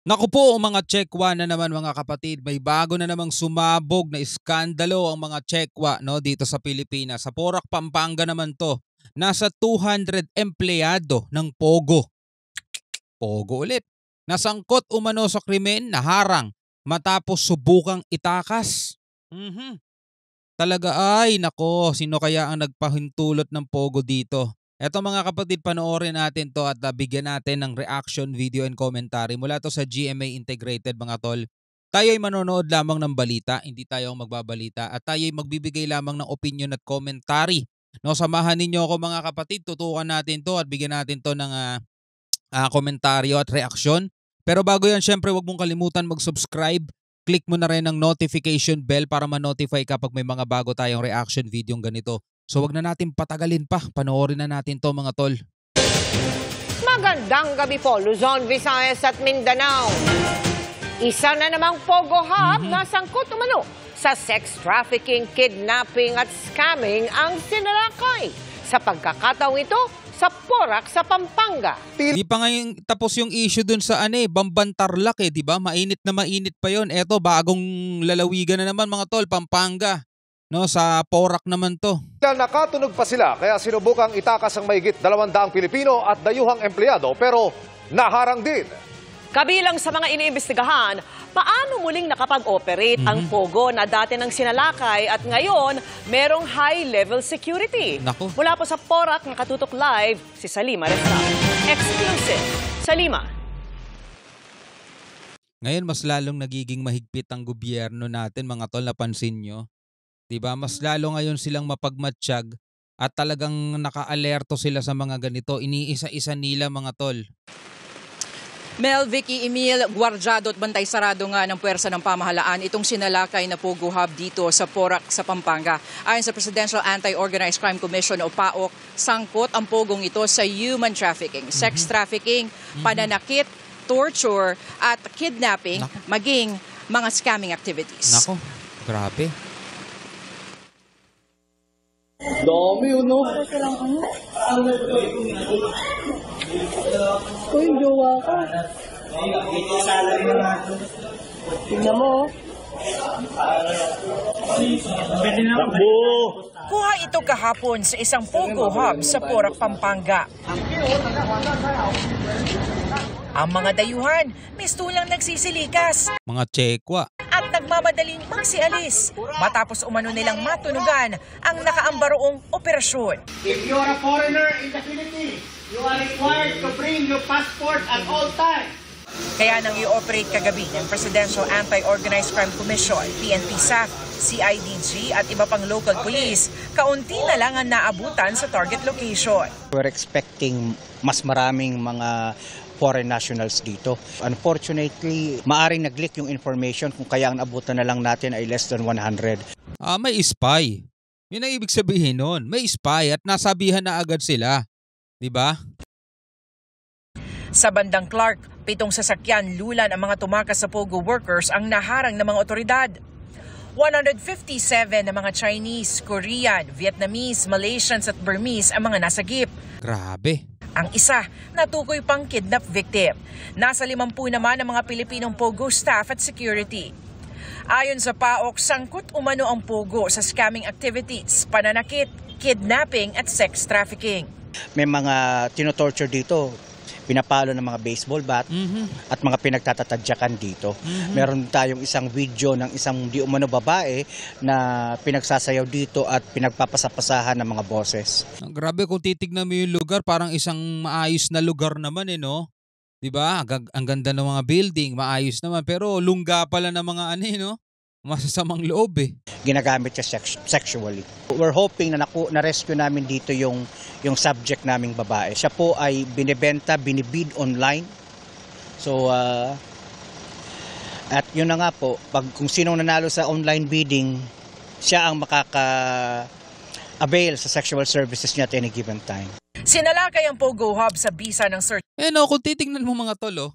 Naku po mga Chekwa na naman mga kapatid, may bago na namang sumabog na iskandalo ang mga Chekwa no, dito sa Pilipinas. Sa Porac, Pampanga naman to. Nasa 200 empleyado ng Pogo. Pogo ulit. Nasangkot umano sa krimen, naharang matapos subukang itakas. Talaga ay nako, sino kaya ang nagpahintulot ng Pogo dito? Eto mga kapatid, panoorin natin to at bigyan natin ng reaction, video and commentary mula to sa GMA Integrated mga tol. Tayo ay manonood lamang ng balita, hindi tayo ang magbabalita at tayo ay magbibigay lamang ng opinion at commentary. No, samahan ninyo ako mga kapatid, tutukan natin to at bigyan natin to ng komentaryo at reaksyon. Pero bago yan, syempre wag mong kalimutan mag-subscribe. Click mo na rin ang notification bell para ma-notify kapag may mga bago tayong reaction video ganito. So wag na natin patagalin pa, panoorin na natin to mga tol. Magandang gabi po, Luzon, Visayas at Mindanao. Isa na namang Pogo Hub na sangkot umano sa sex trafficking, kidnapping at scamming ang sinalakay. Sa pagkakataong ito, sa Porac sa Pampanga. Di pa ngayon tapos yung issue dun sa Bambantarlac di ba? Mainit na mainit pa yon. Eto bagong lalawigan na naman mga tol, Pampanga. No, sa Porac naman to. Nakatunog pa sila kaya sinubukang itakas ang mahigit 200 Pilipino at dayuhang empleyado pero naharang din. Kabilang sa mga iniimbestigahan, paano muling nakapag-operate ang Pogo na dati ng sinalakay at ngayon merong high-level security. Naku. Mula po sa Porac, nakatutok live si Salima Resta. Exclusive. Salima. Ngayon mas lalong nagiging mahigpit ang gobyerno natin mga tol, napansin nyo. Diba? Mas lalo ngayon silang mapagmatsyag at talagang naka-alerto sila sa mga ganito. Iniisa-isa nila mga tol. Mel, Vicky, Emil, gwardyado at bantay sarado nga ng puwersa ng pamahalaan itong sinalakay na Pogo Hub dito sa Porac sa Pampanga. Ayon sa Presidential Anti-Organized Crime Commission o PAOC, sangkot ang pogong ito sa human trafficking, sex trafficking, pananakit, torture at kidnapping, maging mga scamming activities. Nako, grabe. Dami yun, no? Uy, jowa ko. Tingnan mo. Takbo! Kuha ito kahapon sa isang Pogo Hub sa Porac, Pampanga. Ang mga dayuhan, mistulang nagsisilikas Mga Chekwa. at nagmamadaling magsialis matapos umano nilang matunugan ang nakaambaroong operasyon. If you are a foreigner in the Philippines, you are required to bring your passport at all times. Kaya nang i-operate kagabi ng Presidential Anti-Organized Crime Commission, PNP SAF, CIDG at iba pang local police, kaunti na lang ang naabutan sa target location. We're expecting mas maraming mga foreign nationals dito. Unfortunately, maaring nag-leak yung information kung kaya ang abutan na lang natin ay less than 100. May spy. Yun ang ibig sabihin nun. May spy at nasabihan na agad sila. Diba? Sa bandang Clark, 7 sasakyan lulan ang mga tumakas sa Pogo workers ang naharang ng mga otoridad. 157 na mga Chinese, Korean, Vietnamese, Malaysians at Burmese ang mga nasagip. Grabe. Ang isa, natukoy pang kidnap victim. Nasa 50 naman ang mga Pilipinong Pogo staff at security. Ayon sa PAOK, sangkot umano ang Pogo sa scamming activities, pananakit, kidnapping at sex trafficking. May mga tinotorture dito, pinapalo ng mga baseball bat at mga pinagtatatadyakan dito. Meron tayong isang video ng isang di umano babae na pinagsasayaw dito at pinagpapasapasahan ng mga boses. Grabe kung titignan mo yung lugar, parang isang maayos na lugar naman no? Diba? Ang ganda ng mga building, maayos naman. Pero lungga pala ng mga no? Masasamang loob Ginagamit siya sexually. We're hoping na na-rescue namin dito yung subject naming babae. Siya po ay binibenta, binibid online. So, at yun na nga po, kung sinong nanalo sa online bidding, siya ang makaka-avail sa sexual services niya at any given time. Sinalakay ang Pogo Hub sa bisa ng search. Kung titignan mo mga tol,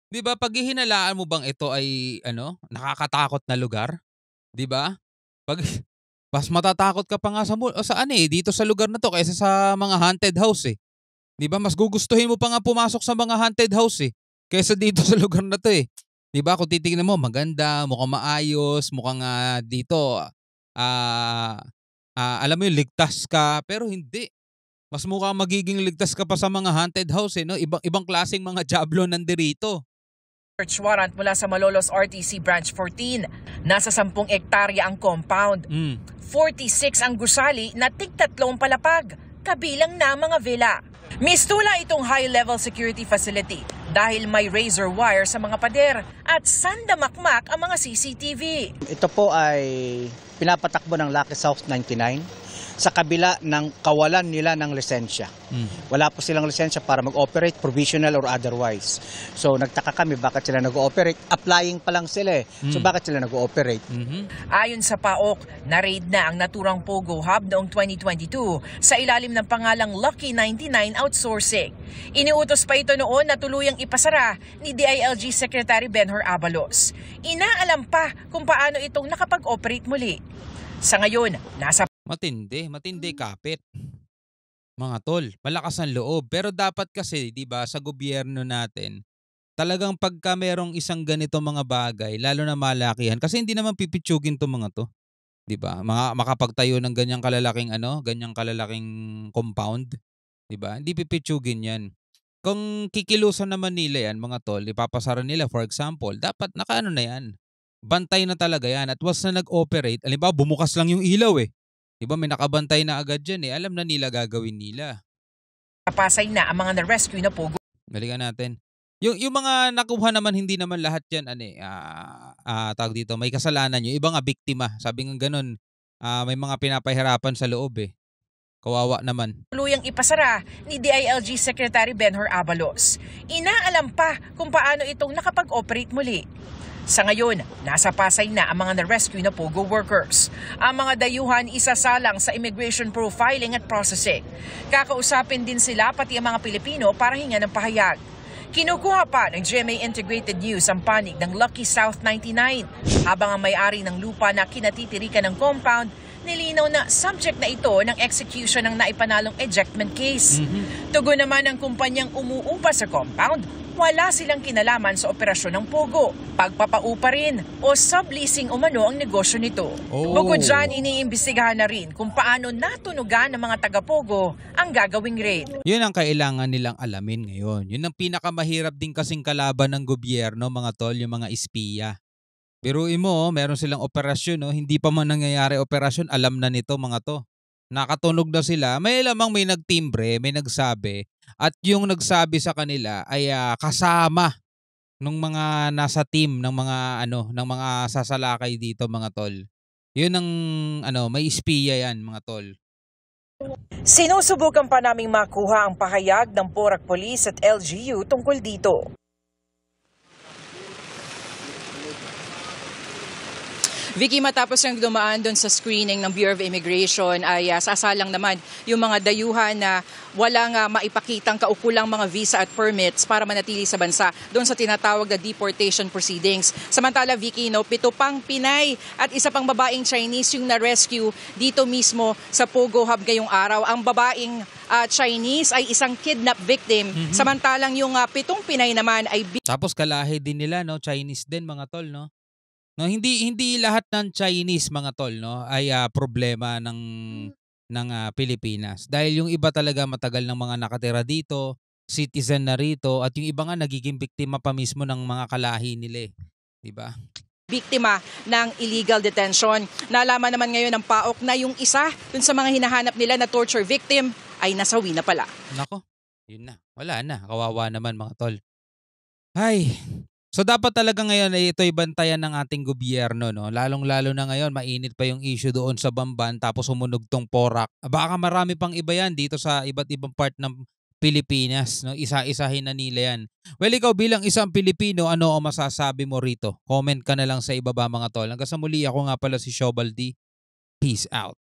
di ba, pag hinalaan mo bang ito ay nakakatakot na lugar? Di ba? Mas matatakot ka pa nga dito sa lugar na to kaysa sa mga haunted house Di ba? Mas gugustuhin mo pa nga pumasok sa mga haunted house kaysa dito sa lugar na 'to, eh. 'Di ba kung titingnan mo maganda, mukhang maayos, mukhang, dito, ah, alam mo 'yun ligtas ka, pero hindi. Mas mukhang magiging ligtas ka pa sa mga haunted house, eh, 'no? Ibang klaseng mga diablo nandirito. Search warrant mula sa Malolos RTC Branch 14. Nasa 10 ektarya ang compound. 46 ang gusali na tig-3 palapag, kabilang na mga villa. Mistula itong high-level security facility dahil may razor wire sa mga pader at sandamakmak ang mga CCTV. Ito po ay pinapatakbo ng Lucky South 99 sa kabila ng kawalan nila ng lisensya. Wala po silang lisensya para mag-operate, provisional or otherwise. So nagtaka kami bakit sila nag-ooperate. Applying pa lang sila eh. So bakit sila nag-ooperate? Ayon sa PAOK, na-raid na ang naturang Pogo Hub noong 2022 sa ilalim ng pangalang Lucky 99 Outsourcing. Iniutos pa ito noon na tuluyang ipasara ni DILG Secretary Benhur Abalos. Inaalam pa kung paano itong nakapag-operate muli. Sa ngayon, nasa Matindi kapit. Mga tol, malakas ang loob. Pero dapat kasi, 'di ba, sa gobyerno natin, talagang pagka merong isang ganito mga bagay, lalo na malakihan, kasi hindi naman pipitsugin 'tong mga 'to, 'di ba? Makapagtayo ng ganyang kalalaking compound, 'di ba? Hindi pipitsugin 'yan. Kung kikilusan naman nila 'yan, mga tol, ipapasara nila for example, dapat nakaano na 'yan. Bantay na talaga 'yan at once na nag-operate, halimbawa bumukas lang yung ilaw, eh. 'Di ba may nakabantay na agad diyan, eh. Alam na nila gagawin nila. Pasay na ang mga na-rescue na Pogo. Balikan natin. Yung mga nakuha naman, hindi naman lahat 'yan tawag dito, may kasalanan yung iba nga biktima. Sabi nga gano'n, may mga pinapahirapan sa loob, eh. Kawawa naman. Tuluyang ipasara ni DILG Secretary Benhur Abalos. Inaalam pa kung paano itong nakapag-operate muli. Sa ngayon, nasa Pasay na ang mga na-rescue na Pogo workers. Ang mga dayuhan isasalang sa immigration profiling at processing. Kakausapin din sila pati ang mga Pilipino para hingan ng pahayag. Kinukuha pa ng GMA Integrated News ang panig ng Lucky South 99 habang ang may-ari ng lupa na kinatitirikan ng compound nilinaw na subject na ito ng execution ng naipanalong ejectment case. Tugon naman ng kumpanyang umuupa sa compound, wala silang kinalaman sa operasyon ng Pogo, pagpapaupa rin o subleasing umano ang negosyo nito. Bukod dyan, iniimbestigahan na rin kung paano natunugan ng mga taga-Pogo ang gagawing raid. Yun ang kailangan nilang alamin ngayon. Yun ang pinakamahirap din kasing kalaban ng gobyerno, mga tol, yung mga espiya. Biruin mo, meron silang operasyon, hindi pa man nangyayari operasyon, alam na nito mga to. Nakatunog na sila, may lamang may nagtimbre, may nagsabi, at yung nagsabi sa kanila ay kasama ng mga nasa team ng mga sasalakay dito, mga tol. Yun ang may espiya yan, mga tol. Sinusubukan pa naming makuha ang pahayag ng Porac Police at LGU tungkol dito. Vicky, matapos yung dumaan doon sa screening ng Bureau of Immigration ay sasalang naman yung mga dayuhan na walang maipakitang kaukulang mga visa at permits para manatili sa bansa doon sa tinatawag na deportation proceedings. Samantala, Vicky, 7 pang Pinay at 1 pang babaeng Chinese yung na-rescue dito mismo sa Pogo Hub ngayong araw. Ang babaeng Chinese ay isang kidnap victim, samantalang yung 7 Pinay naman ay... Tapos kalahi din nila, Chinese din, mga tol, no? No, hindi lahat ng Chinese, mga tol, ay problema ng Pilipinas. Dahil yung iba talaga matagal ng mga nakatira dito, citizen na rito, at yung iba nga nagiging biktima pa mismo ng mga kalahi nila, 'di ba? Biktima ng illegal detention. Nalaman naman ngayon ng PAOK na yung isa dun sa mga hinahanap nila na torture victim ay nasawi na pala. Nako, yun na. Wala na. Kawawa naman, mga tol. Ay, so dapat talaga ngayon ay ito'y bantayan ng ating gobyerno, Lalong-lalo na ngayon, mainit pa yung issue doon sa Bamban tapos humunog tong Porac. Baka marami pang iba yan dito sa iba't ibang part ng Pilipinas, Isa-isahin na nila yan. Well, ikaw bilang isang Pilipino, ano ang masasabi mo rito? Comment ka na lang sa ibaba, mga tol. Hanggang sa muli, ako nga pala si Shobaldi. Peace out.